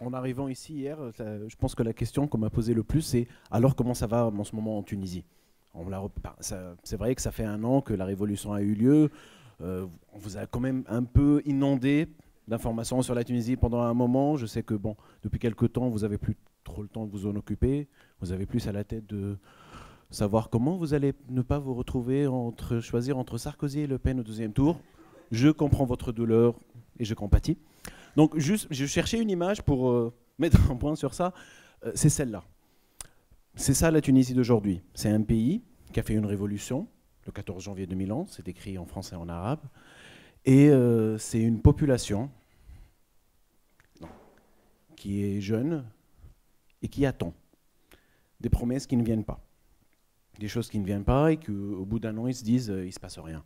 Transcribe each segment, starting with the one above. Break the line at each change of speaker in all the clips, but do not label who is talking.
En arrivant ici hier, je pense que la question qu'on m'a posée le plus, c'est alors comment ça va en ce moment en Tunisie? C'est vrai que ça fait un an que la révolution a eu lieu. On vous a quand même un peu inondé d'informations sur la Tunisie pendant un moment. Je sais que bon, depuis quelque temps, vous avez plus trop le temps de vous en occuper. Vous avez plus à la tête de savoir comment vous allez ne pas vous retrouver choisir entre Sarkozy et Le Pen au deuxième tour. Je comprends votre douleur et je compatis. Donc, juste, je cherchais une image pour mettre un point sur ça. C'est celle-là. C'est ça la Tunisie d'aujourd'hui. C'est un pays qui a fait une révolution le 14 janvier 2011. C'est écrit en français et en arabe. Et c'est une population qui est jeune et qui attend des promesses qui ne viennent pas. Des choses qui ne viennent pas et qu'au bout d'un an, ils se disent il ne se passe rien.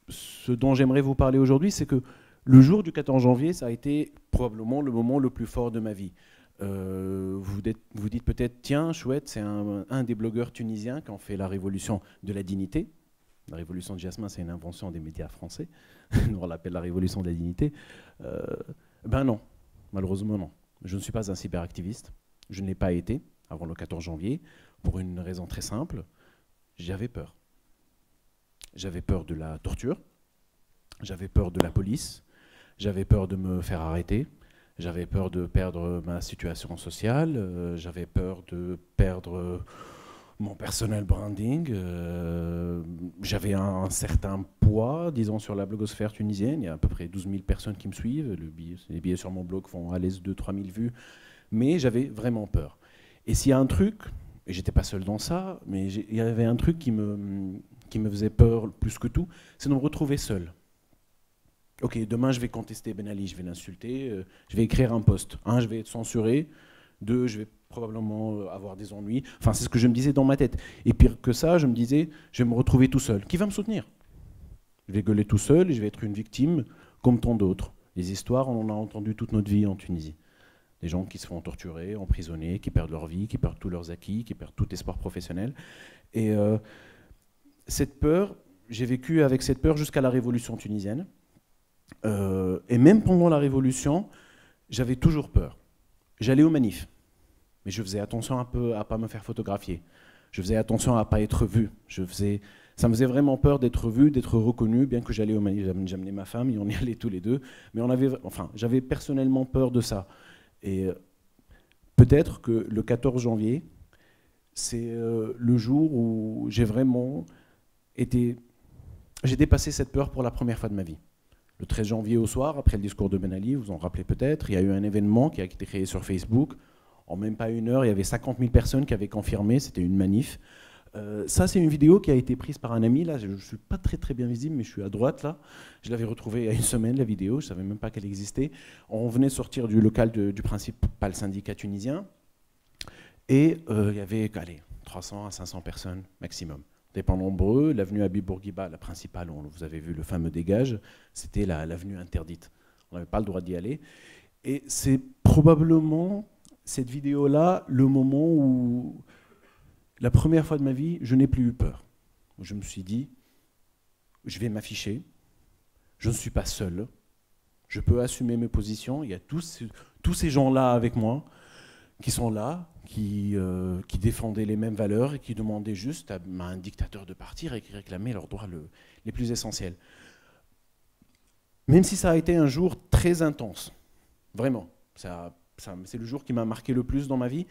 Ce dont j'aimerais vous parler aujourd'hui, c'est que le jour du 14 janvier, ça a été probablement le moment le plus fort de ma vie. Vous dites peut-être, tiens, chouette, c'est un des blogueurs tunisiens qui ont fait la révolution de la dignité. La révolution de Jasmin, c'est une invention des médias français. Nous, on l'appelle la révolution de la dignité. Ben non, malheureusement non. Je ne suis pas un cyberactiviste. Je ne l'ai pas été avant le 14 janvier, pour une raison très simple. J'avais peur. J'avais peur de la torture. J'avais peur de la police. J'avais peur de me faire arrêter. J'avais peur de perdre ma situation sociale. J'avais peur de perdre mon personnel branding. J'avais un certain poids, disons, sur la blogosphère tunisienne. Il y a à peu près 12 000 personnes qui me suivent. Les billets sur mon blog font à l'aise 2-3 000 vues. Mais j'avais vraiment peur. Et s'il y a un truc, et j'étais pas seul dans ça, mais il y avait un truc qui me faisait peur plus que tout, c'est de me retrouver seul. Ok, demain je vais contester Ben Ali, je vais l'insulter, je vais écrire un post. Un, je vais être censuré. Deux, je vais probablement avoir des ennuis. Enfin, c'est ce que je me disais dans ma tête. Et pire que ça, je me disais, je vais me retrouver tout seul. Qui va me soutenir? Je vais gueuler tout seul et je vais être une victime comme tant d'autres. Les histoires, on en a entendu toute notre vie en Tunisie. Des gens qui se font torturer, emprisonner, qui perdent leur vie, qui perdent tous leurs acquis, qui perdent tout espoir professionnel. Et cette peur, j'ai vécu avec cette peur jusqu'à la révolution tunisienne. Et même pendant la révolution, j'avais toujours peur. J'allais aux manifs, mais je faisais attention un peu à ne pas me faire photographier. Je faisais attention à ne pas être vu. Ça me faisait vraiment peur d'être vu, d'être reconnu, bien que j'allais aux manifs. J'amenais ma femme et on y allait tous les deux. Mais j'avais personnellement peur de ça. Et peut-être que le 14 janvier, c'est le jour où j'ai dépassé cette peur pour la première fois de ma vie. Le 13 janvier au soir, après le discours de Ben Ali, vous en rappelez peut-être, il y a eu un événement qui a été créé sur Facebook. En même pas une heure, il y avait 50 000 personnes qui avaient confirmé, c'était une manif. Ça, c'est une vidéo qui a été prise par un ami. Là, je ne suis pas très, très bien visible, mais je suis à droite, là. Je l'avais retrouvée il y a une semaine, la vidéo. Je ne savais même pas qu'elle existait. On venait sortir du local du principal syndicat tunisien. Et il y avait 300 à 500 personnes maximum. Des pas nombreux. L'avenue Habib Bourguiba, la principale, vous avez vu le fameux dégage, c'était l'avenue interdite. On n'avait pas le droit d'y aller. Et c'est probablement, cette vidéo-là, le moment où... La première fois de ma vie, je n'ai plus eu peur. Je me suis dit, je vais m'afficher, je ne suis pas seul, je peux assumer mes positions, il y a tous ces gens-là avec moi, qui sont là, qui défendaient les mêmes valeurs et qui demandaient juste à un dictateur de partir et qui réclamaient leurs droits les plus essentiels. Même si ça a été un jour très intense, vraiment, c'est le jour qui m'a marqué le plus dans ma vie,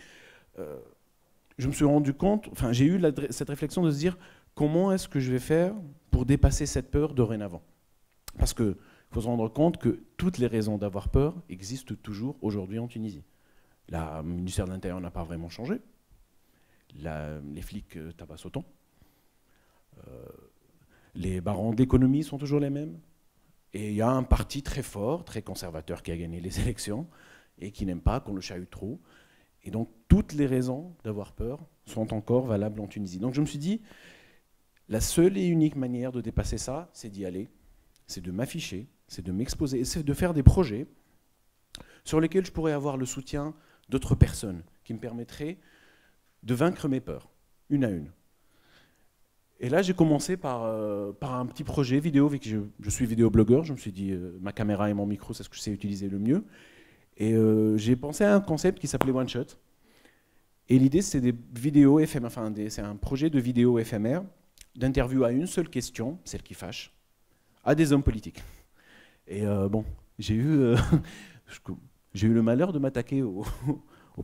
je me suis rendu compte, j'ai eu cette réflexion de se dire comment est-ce que je vais faire pour dépasser cette peur dorénavant. Parce qu'il faut se rendre compte que toutes les raisons d'avoir peur existent toujours aujourd'hui en Tunisie. Le ministère de l'Intérieur n'a pas vraiment changé. Les flics tabassent autant. Les barons d'économie sont toujours les mêmes. Et il y a un parti très fort, très conservateur qui a gagné les élections et qui n'aime pas qu'on le chahute trop. Et donc, toutes les raisons d'avoir peur sont encore valables en Tunisie. Donc, je me suis dit, la seule et unique manière de dépasser ça, c'est d'y aller, c'est de m'afficher, c'est de m'exposer, c'est de faire des projets sur lesquels je pourrais avoir le soutien d'autres personnes qui me permettraient de vaincre mes peurs, une à une. Et là, j'ai commencé par un petit projet vidéo, vu que je suis vidéoblogueur. Je me suis dit, ma caméra et mon micro, c'est ce que je sais utiliser le mieux. Et j'ai pensé à un concept qui s'appelait One Shot. Et l'idée, c'est des vidéos éphémères, enfin, c'est un projet de vidéo éphémère, d'interview à une seule question, celle qui fâche, à des hommes politiques. Et bon, j'ai eu, j'ai eu le malheur de m'attaquer au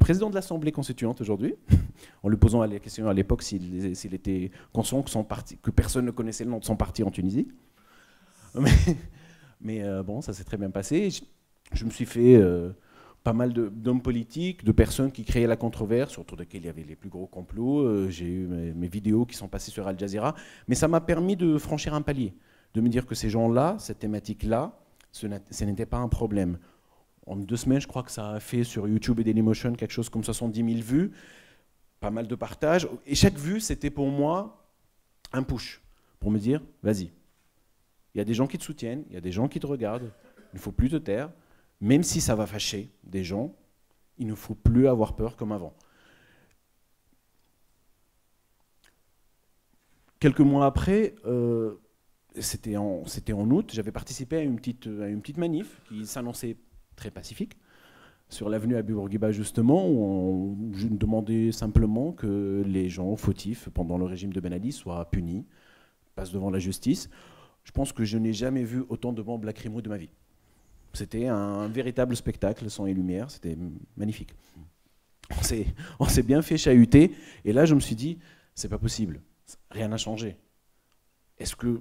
président de l'Assemblée constituante aujourd'hui, en lui posant la question à l'époque s'il était conscient que personne ne connaissait le nom de son parti en Tunisie. Mais bon, ça s'est très bien passé. Je me suis fait pas mal d'hommes politiques, de personnes qui créaient la controverse, autour desquelles il y avait les plus gros complots. J'ai eu mes vidéos qui sont passées sur Al Jazeera. Mais ça m'a permis de franchir un palier, de me dire que ces gens-là, cette thématique-là, ce n'était pas un problème. En 2 semaines, je crois que ça a fait sur YouTube et Dailymotion quelque chose comme 70 000 vues, pas mal de partages. Et chaque vue, c'était pour moi un push, pour me dire, vas-y. Il y a des gens qui te soutiennent, il y a des gens qui te regardent, il ne faut plus te taire. Même si ça va fâcher des gens, il ne faut plus avoir peur comme avant. Quelques mois après, c'était en août, j'avais participé à une petite manif qui s'annonçait très pacifique, sur l'avenue Habib Bourguiba justement, où je demandais simplement que les gens fautifs pendant le régime de Ben Ali soient punis, passent devant la justice. Je pense que je n'ai jamais vu autant de bombes lacrymaux de ma vie. C'était un véritable spectacle, son et lumière, c'était magnifique. On s'est bien fait chahuter, et là je me suis dit, c'est pas possible, rien n'a changé. Est-ce que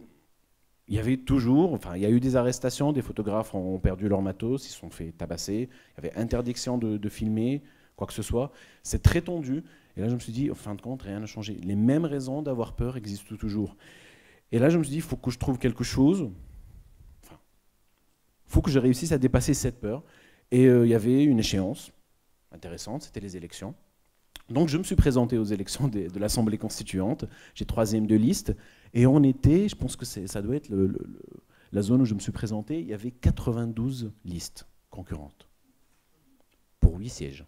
il y avait toujours, enfin il y a eu des arrestations, des photographes ont perdu leur matos, ils se sont fait tabasser, il y avait interdiction de filmer, quoi que ce soit, c'est très tendu, et là je me suis dit, en fin de compte, rien n'a changé. Les mêmes raisons d'avoir peur existent toujours. Et là je me suis dit, il faut que je trouve quelque chose, il faut que je réussisse à dépasser cette peur. Et il y avait une échéance intéressante, c'était les élections. Donc je me suis présenté aux élections de l'Assemblée constituante, j'ai 3e de liste, et on était, je pense que ça doit être la zone où je me suis présenté, il y avait 92 listes concurrentes, pour 8 sièges.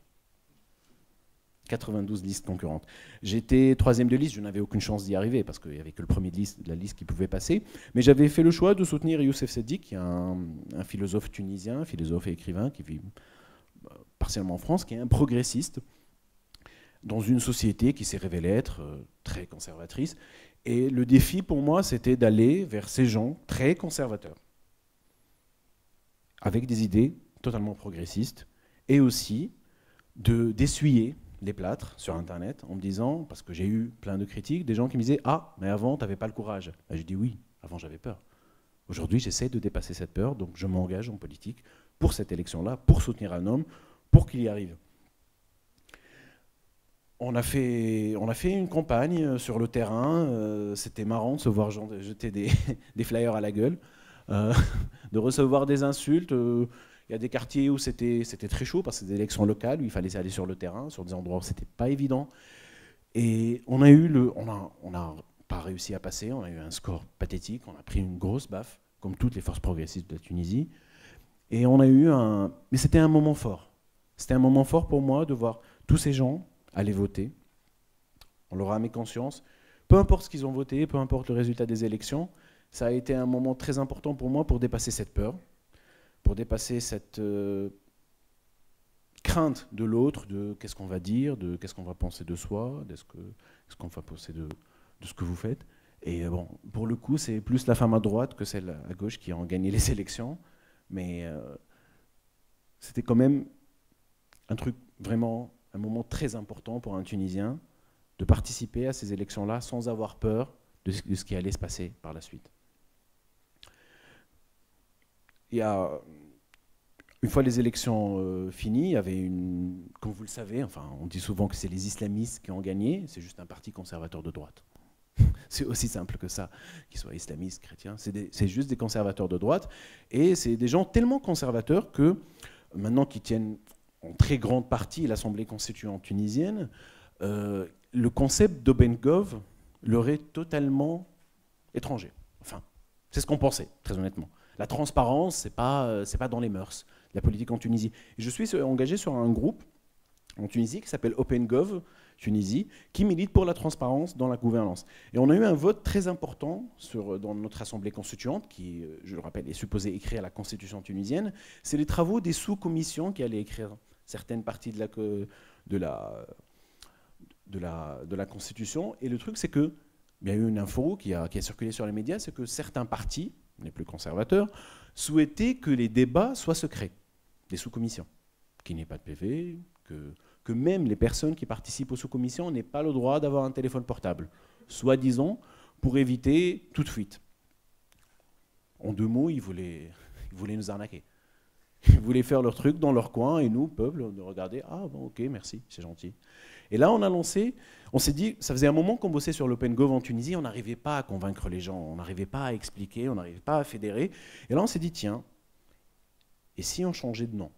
92 listes concurrentes. J'étais 3e de liste, je n'avais aucune chance d'y arriver parce qu'il n'y avait que le premier de la liste qui pouvait passer. Mais j'avais fait le choix de soutenir Youssef Seddik, qui est un philosophe tunisien, philosophe et écrivain qui vit partiellement en France, qui est un progressiste dans une société qui s'est révélée être très conservatrice. Et le défi pour moi, c'était d'aller vers ces gens très conservateurs, avec des idées totalement progressistes, et aussi d'essuyer les plâtres sur Internet en me disant, parce que j'ai eu plein de critiques, des gens qui me disaient « Ah, mais avant, tu n'avais pas le courage ». J'ai dit « Oui, avant, j'avais peur. Aujourd'hui, j'essaie de dépasser cette peur, donc je m'engage en politique pour cette élection-là, pour soutenir un homme, pour qu'il y arrive. » On a fait une campagne sur le terrain, c'était marrant de se voir jeter des flyers à la gueule, de recevoir des insultes. Il y a des quartiers où c'était très chaud parce que c'était des élections locales, où il fallait aller sur le terrain, sur des endroits où c'était pas évident. Et on n'a pas réussi à passer, on a eu un score pathétique, on a pris une grosse baffe, comme toutes les forces progressistes de la Tunisie. Et on a eu mais c'était un moment fort. C'était un moment fort pour moi de voir tous ces gens aller voter. On leur a mis conscience. Peu importe ce qu'ils ont voté, peu importe le résultat des élections, ça a été un moment très important pour moi pour dépasser cette peur, pour dépasser cette crainte de l'autre, de qu'est-ce qu'on va dire, de qu'est-ce qu'on va penser de soi, de ce qu'on va penser de ce que vous faites. Et bon, pour le coup, c'est plus la femme à droite que celle à gauche qui ont gagné les élections, mais c'était quand même un truc vraiment, un moment très important pour un Tunisien de participer à ces élections-là sans avoir peur de ce qui allait se passer par la suite. Il y a, une fois les élections finies, il y avait comme vous le savez, enfin, on dit souvent que c'est les islamistes qui ont gagné, c'est juste un parti conservateur de droite. C'est aussi simple que ça, qu'ils soient islamistes, chrétiens, c'est juste des conservateurs de droite, et c'est des gens tellement conservateurs que, maintenant qu'ils tiennent en très grande partie l'Assemblée constituante tunisienne, le concept d'open gov leur est totalement étranger. Enfin, c'est ce qu'on pensait, très honnêtement. La transparence, c'est pas dans les mœurs, la politique en Tunisie. Et je suis engagé sur un groupe en Tunisie qui s'appelle OpenGov, Tunisie, qui milite pour la transparence dans la gouvernance. Et on a eu un vote très important dans notre assemblée constituante, qui, je le rappelle, est supposée écrire la constitution tunisienne. C'est les travaux des sous-commissions qui allaient écrire certaines parties de la constitution. Et le truc, c'est que il y a eu une info qui a circulé sur les médias, c'est que certains partis, les plus conservateurs, souhaitaient que les débats soient secrets, des sous-commissions, qu'il n'y ait pas de PV, que même les personnes qui participent aux sous-commissions n'aient pas le droit d'avoir un téléphone portable, soi-disant pour éviter toute fuite. En 2 mots, ils voulaient nous arnaquer. Ils voulaient faire leur truc dans leur coin et nous, peuple, on regardait, ah bon, ok, merci, c'est gentil. Et là, on s'est dit, ça faisait un moment qu'on bossait sur l'OpenGov en Tunisie, on n'arrivait pas à convaincre les gens, on n'arrivait pas à expliquer, on n'arrivait pas à fédérer. Et là, on s'est dit, tiens, et si on changeait de nom?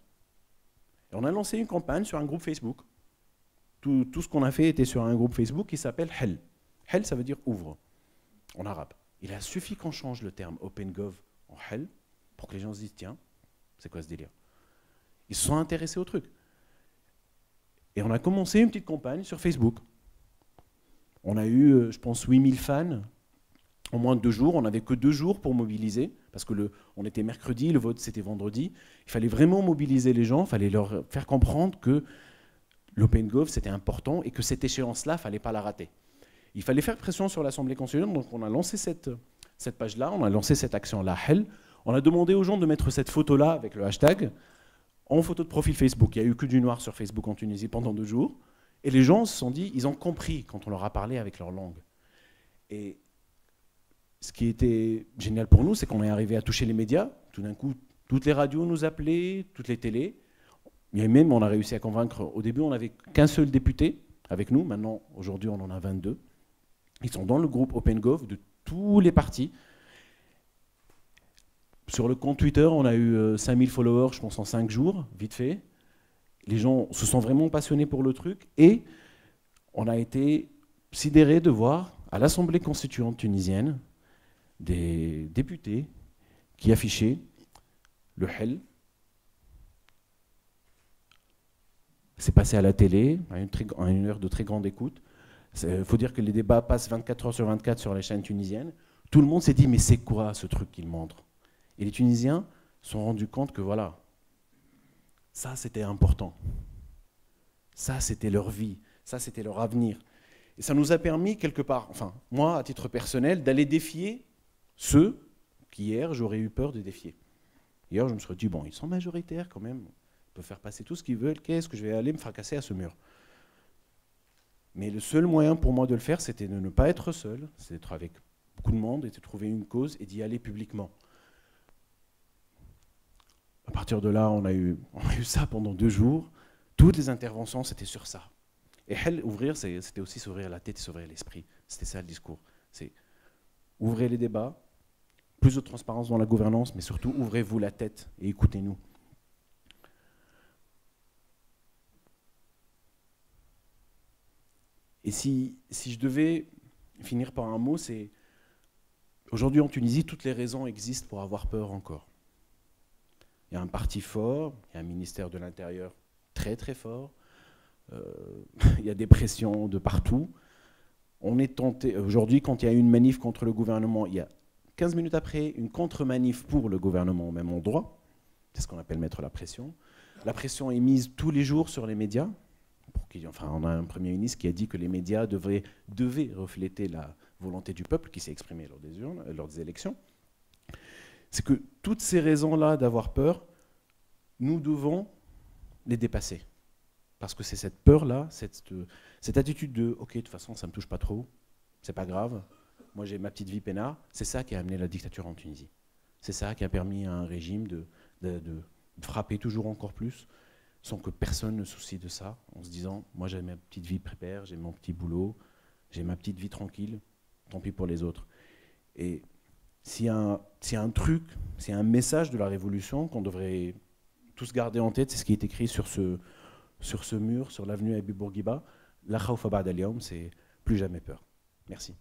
Et on a lancé une campagne sur un groupe Facebook. Tout ce qu'on a fait était sur un groupe Facebook qui s'appelle Hel. Hel, ça veut dire ouvre, en arabe. Il a suffi qu'on change le terme OpenGov en Hel pour que les gens se disent, tiens, c'est quoi ce délire? Ils se sont intéressés au truc. Et on a commencé une petite campagne sur Facebook. On a eu, je pense, 8000 fans en moins de 2 jours. On n'avait que 2 jours pour mobiliser, parce que on était mercredi, le vote c'était vendredi. Il fallait vraiment mobiliser les gens, il fallait leur faire comprendre que l'OpenGov c'était important et que cette échéance-là, il ne fallait pas la rater. Il fallait faire pression sur l'Assemblée constituante, donc on a lancé cette page-là, on a lancé cette action-là, Hel. On a demandé aux gens de mettre cette photo-là avec le hashtag en photo de profil Facebook. Il n'y a eu que du noir sur Facebook en Tunisie pendant 2 jours. Et les gens se sont dit, ils ont compris quand on leur a parlé avec leur langue. Et ce qui était génial pour nous, c'est qu'on est arrivé à toucher les médias. Tout d'un coup, toutes les radios nous appelaient, toutes les télés. Et même, on a réussi à convaincre. Au début, on n'avait qu'un seul député avec nous. Maintenant, aujourd'hui, on en a 22. Ils sont dans le groupe OpenGov de tous les partis. Sur le compte Twitter, on a eu 5000 followers, je pense, en 5 jours, vite fait. Les gens se sont vraiment passionnés pour le truc. Et on a été sidérés de voir à l'Assemblée constituante tunisienne des députés qui affichaient le Hel. C'est passé à la télé, à une heure de très grande écoute. Il faut dire que les débats passent 24 heures sur 24 sur les chaînes tunisiennes. Tout le monde s'est dit, mais c'est quoi ce truc qu'ils montrent? Et les Tunisiens se sont rendus compte que voilà, ça c'était important. Ça c'était leur vie, ça c'était leur avenir. Et ça nous a permis quelque part, enfin moi à titre personnel, d'aller défier ceux qu'hier j'aurais eu peur de défier. Hier je me suis dit, bon ils sont majoritaires quand même, ils peuvent faire passer tout ce qu'ils veulent, qu'est-ce que je vais aller me fracasser à ce mur? Mais le seul moyen pour moi de le faire, c'était de ne pas être seul, c'est d'être avec beaucoup de monde, et de trouver une cause et d'y aller publiquement. À partir de là, on a eu ça pendant 2 jours. Toutes les interventions, c'était sur ça. Et ouvrir, c'était aussi s'ouvrir la tête et s'ouvrir l'esprit. C'était ça le discours. C'est ouvrez les débats, plus de transparence dans la gouvernance, mais surtout ouvrez-vous la tête et écoutez-nous. Et si je devais finir par un mot, c'est aujourd'hui en Tunisie, toutes les raisons existent pour avoir peur encore. Il y a un parti fort, il y a un ministère de l'Intérieur très très fort, il y a des pressions de partout. On est tenté, aujourd'hui quand il y a une manif contre le gouvernement, il y a 15 minutes après une contre-manif pour le gouvernement au même endroit, c'est ce qu'on appelle mettre la pression. La pression est mise tous les jours sur les médias. Enfin, on a un Premier ministre qui a dit que les médias devaient refléter la volonté du peuple qui s'est exprimée lors des élections. C'est que toutes ces raisons-là d'avoir peur, nous devons les dépasser. Parce que c'est cette peur-là, cette attitude de « ok, de toute façon, ça ne me touche pas trop, c'est pas grave, moi j'ai ma petite vie peinard », c'est ça qui a amené la dictature en Tunisie. C'est ça qui a permis à un régime de frapper toujours encore plus, sans que personne ne se soucie de ça, en se disant « moi j'ai ma petite vie prépare, j'ai mon petit boulot, j'ai ma petite vie tranquille, tant pis pour les autres ». Et s'il y a un truc, s'il y a un message de la Révolution qu'on devrait tous garder en tête, c'est ce qui est écrit sur ce mur, sur l'avenue Habib Bourguiba, « La khawfa ba'da al-yawm », c'est « plus jamais peur ». Merci.